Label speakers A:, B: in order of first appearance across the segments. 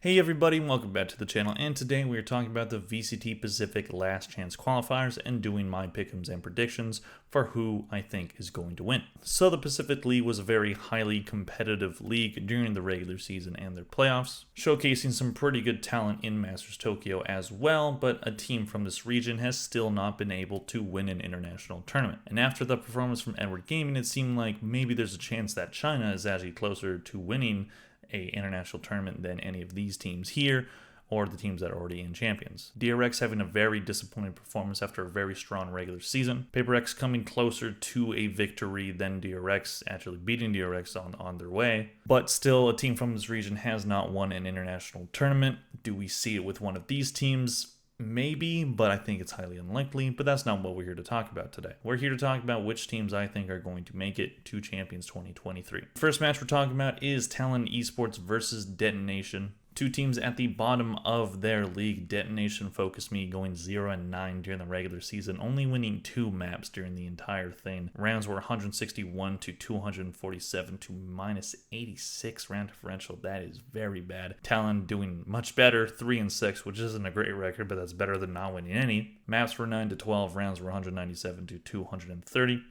A: Hey everybody, welcome back to the channel, and today we are talking about the VCT Pacific Last Chance qualifiers and doing my pick'ems and predictions for who I think is going to win. So the Pacific League was a very highly competitive league during the regular season and their playoffs, showcasing some pretty good talent in Masters Tokyo as well, but a team from this region has still not been able to win an international tournament. And after the performance from Edward Gaming, it seemed like maybe there's a chance that China is actually closer to winning a international tournament than any of these teams here or the teams that are already in champions. DRX having a very disappointing performance after a very strong regular season. PaperX coming closer to a victory than DRX, actually beating DRX on their way. But still, a team from this region has not won an international tournament. Do we see it with one of these teams? Maybe, but I think it's highly unlikely, but that's not what we're here to talk about today. We're here to talk about which teams I think are going to make it to Champions 2023. First match we're talking about is Talon Esports versus Detonation. Two teams at the bottom of their league. Detonation focused me going 0-9 during the regular season, only winning 2 maps during the entire thing. Rounds were 161 to 247 to minus 86 round differential. That is very bad. Talon doing much better, 3-6, which isn't a great record, but that's better than not winning any. Maps were 9-12, rounds were 197 to 230.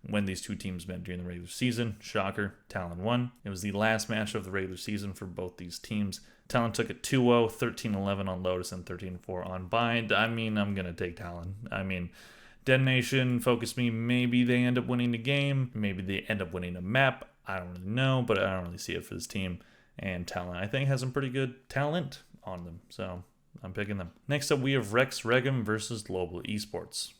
A: When these two teams met during the regular season, shocker, Talon won. It was the last match of the regular season for both these teams. Talon took it 2-0, 13-11 on Lotus, and 13-4 on Bind. I'm going to take Talon. Detonation focused me. Maybe they end up winning the game. Maybe they end up winning a map. I don't really know, but I don't really see it for this team. And Talon, I think, has some pretty good talent on them, so I'm picking them. Next up, we have Rex Regum versus Global Esports.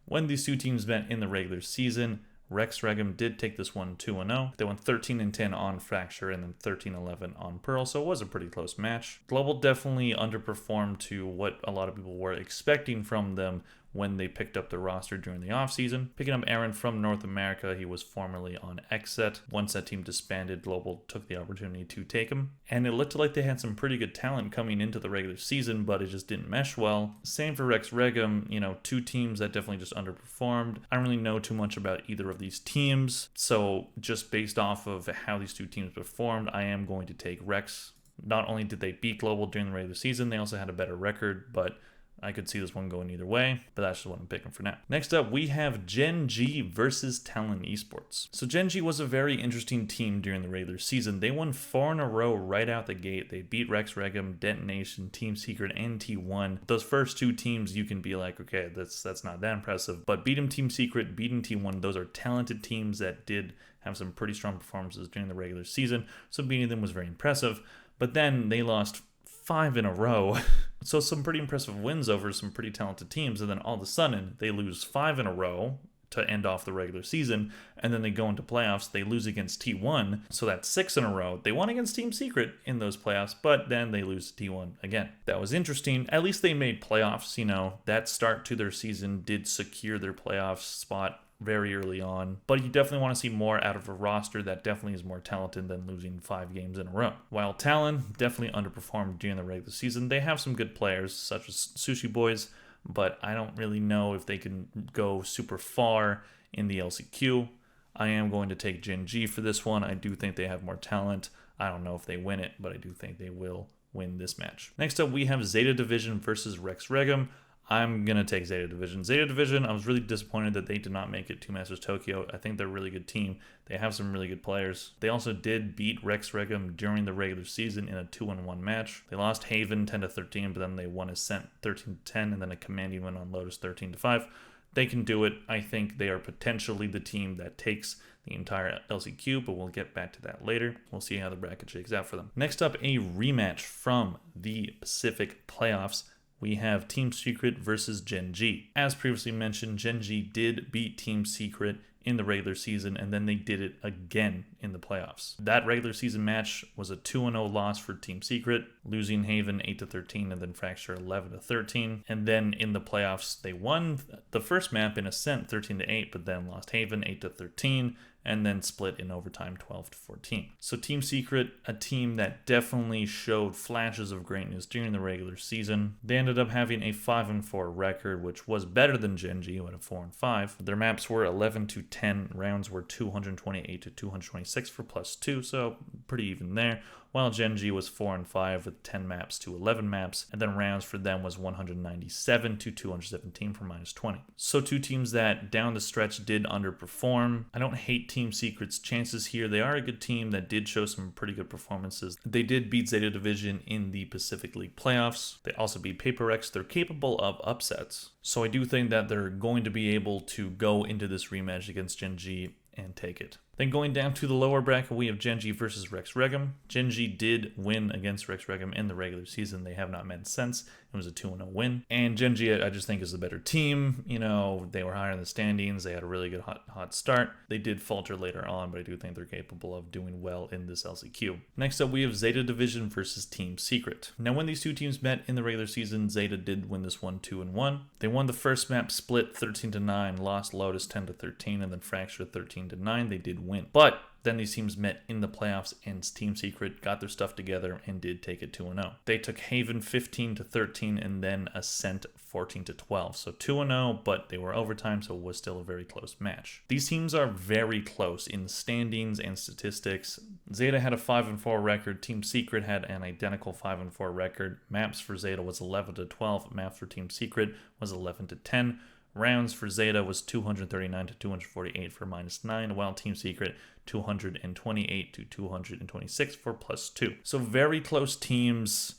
A: When these two teams met in the regular season, Rex Regum did take this one 2-0. They went 13-10 on Fracture and then 13-11 on Pearl, so it was a pretty close match. Global definitely underperformed to what a lot of people were expecting from them when they picked up the roster during the offseason. Picking up Aaron from North America, he was formerly on XSET. Once that team disbanded, Global took the opportunity to take him. And it looked like they had some pretty good talent coming into the regular season, but it just didn't mesh well. Same for Rex Regum, two teams that definitely just underperformed. I don't really know too much about either of these teams, so just based off of how these two teams performed, I am going to take Rex. Not only did they beat Global during the regular season, they also had a better record, but I could see this one going either way, but that's just what I'm picking for now. Next up, we have Genji versus Talon Esports. So Genji was a very interesting team during the regular season. They won 4 in a row right out the gate. They beat Rex Regum, Detonation, Team Secret, and T1. Those first two teams, you can be like, okay, that's not that impressive. But beating Team Secret, beating T1, those are talented teams that did have some pretty strong performances during the regular season. So beating them was very impressive. But then they lost 5 in a row. So some pretty impressive wins over some pretty talented teams, and then all of a sudden they lose 5 in a row to end off the regular season, and then they go into playoffs, they lose against T1, so that's 6 in a row. They won against Team Secret in those playoffs, but then they lose to T1 again. That was interesting. At least they made playoffs, that start to their season did secure their playoff spot very early on, but you definitely want to see more out of a roster that definitely is more talented than losing 5 games in a row. While Talon definitely underperformed during the regular season, they have some good players such as Sushi Boys, but I don't really know if they can go super far in the LCQ. I am going to take Genji for this one. I do think they have more talent. I don't know if they win it, but I do think they will win this match. Next up, we have Zeta Division versus Rex Regum. I'm going to take Zeta Division. Zeta Division, I was really disappointed that they did not make it to Masters Tokyo. I think they're a really good team. They have some really good players. They also did beat Rex Regum during the regular season in a 2-1 match. They lost Haven 10-13, but then they won Ascent 13-10, and then a commanding win on Lotus 13-5. They can do it. I think they are potentially the team that takes the entire LCQ, but we'll get back to that later. We'll see how the bracket shakes out for them. Next up, a rematch from the Pacific playoffs. We have Team Secret versus Genji. As previously mentioned, Genji did beat Team Secret in the regular season, and then they did it again in the playoffs. That regular season match was a 2-0 loss for Team Secret, losing Haven 8-13 and then Fracture 11-13. And then in the playoffs, they won the first map in Ascent 13-8, but then lost Haven 8-13, and then split in overtime 12-14. So Team Secret, a team that definitely showed flashes of greatness during the regular season. They ended up having a 5-4 record, which was better than Genji, who had a 4-5. Their maps were 11-10, rounds were 228-227. 126 for +2, so pretty even there. While Genji was 4-5 with 10 maps to 11 maps, and then rounds for them was 197 to 217 for -20. So two teams that down the stretch did underperform. I don't hate Team Secret's chances here. They are a good team that did show some pretty good performances. They did beat Zeta Division in the Pacific League playoffs. They also beat Paperex. They're capable of upsets. So I do think that they're going to be able to go into this rematch against Genji and take it. Then going down to the lower bracket, we have Genji versus Rex Regum. Genji did win against Rex Regum in the regular season. They have not met since. It was a 2-0 win. And Genji, I just think, is the better team. You know, they were higher in the standings. They had a really good hot start. They did falter later on, but I do think they're capable of doing well in this LCQ. Next up, we have Zeta Division versus Team Secret. Now, when these two teams met in the regular season, Zeta did win this one 2-1. They won the first map split 13-9, lost Lotus 10-13, and then Fracture 13-9. They did win. But then these teams met in the playoffs, and Team Secret got their stuff together and did take it 2-0. They took Haven 15-13 and then Ascent 14-12. So 2-0, but they were overtime, so it was still a very close match. These teams are very close in standings and statistics. Zeta had a 5-4 record. Team Secret had an identical 5-4 record. Maps for Zeta was 11-12. Maps for Team Secret was 11-10. Rounds for Zeta was 239 to 248 for -9, while Team Secret 228 to 226 for +2. So very close teams.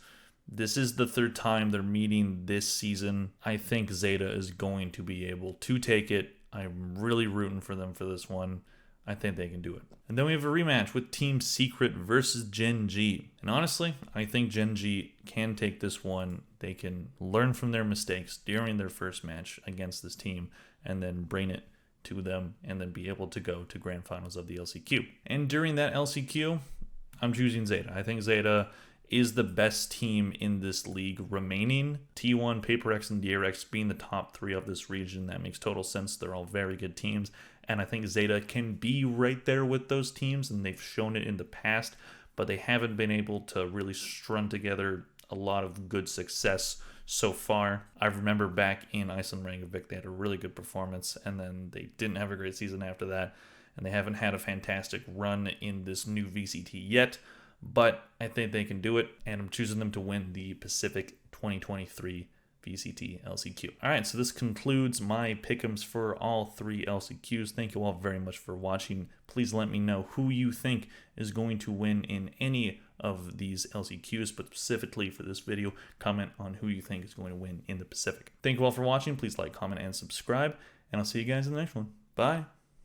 A: This is the third time they're meeting this season. I think Zeta is going to be able to take it. I'm really rooting for them for this one. I think they can do it. And then we have a rematch with Team Secret versus Genji. And honestly, I think Genji can take this one. They can learn from their mistakes during their first match against this team and then bring it to them and then be able to go to grand finals of the LCQ. And during that LCQ, I'm choosing Zeta. I think Zeta is the best team in this league remaining. T1, Paperex, and DRX being the top three of this region. That makes total sense. They're all very good teams. And I think Zeta can be right there with those teams, and they've shown it in the past, but they haven't been able to really strung together a lot of good success so far. I remember back in Iceland Rangovic, they had a really good performance, and then they didn't have a great season after that, and they haven't had a fantastic run in this new VCT yet, but I think they can do it, and I'm choosing them to win the Pacific 2023 VCT LCQ. All right, so this concludes my pick'ems for all three LCQs. Thank you all very much for watching. Please let me know who you think is going to win in any of these LCQs, but specifically for this video, comment on who you think is going to win in the Pacific. Thank you all for watching. Please like, comment, and subscribe, and I'll see you guys in the next one. Bye.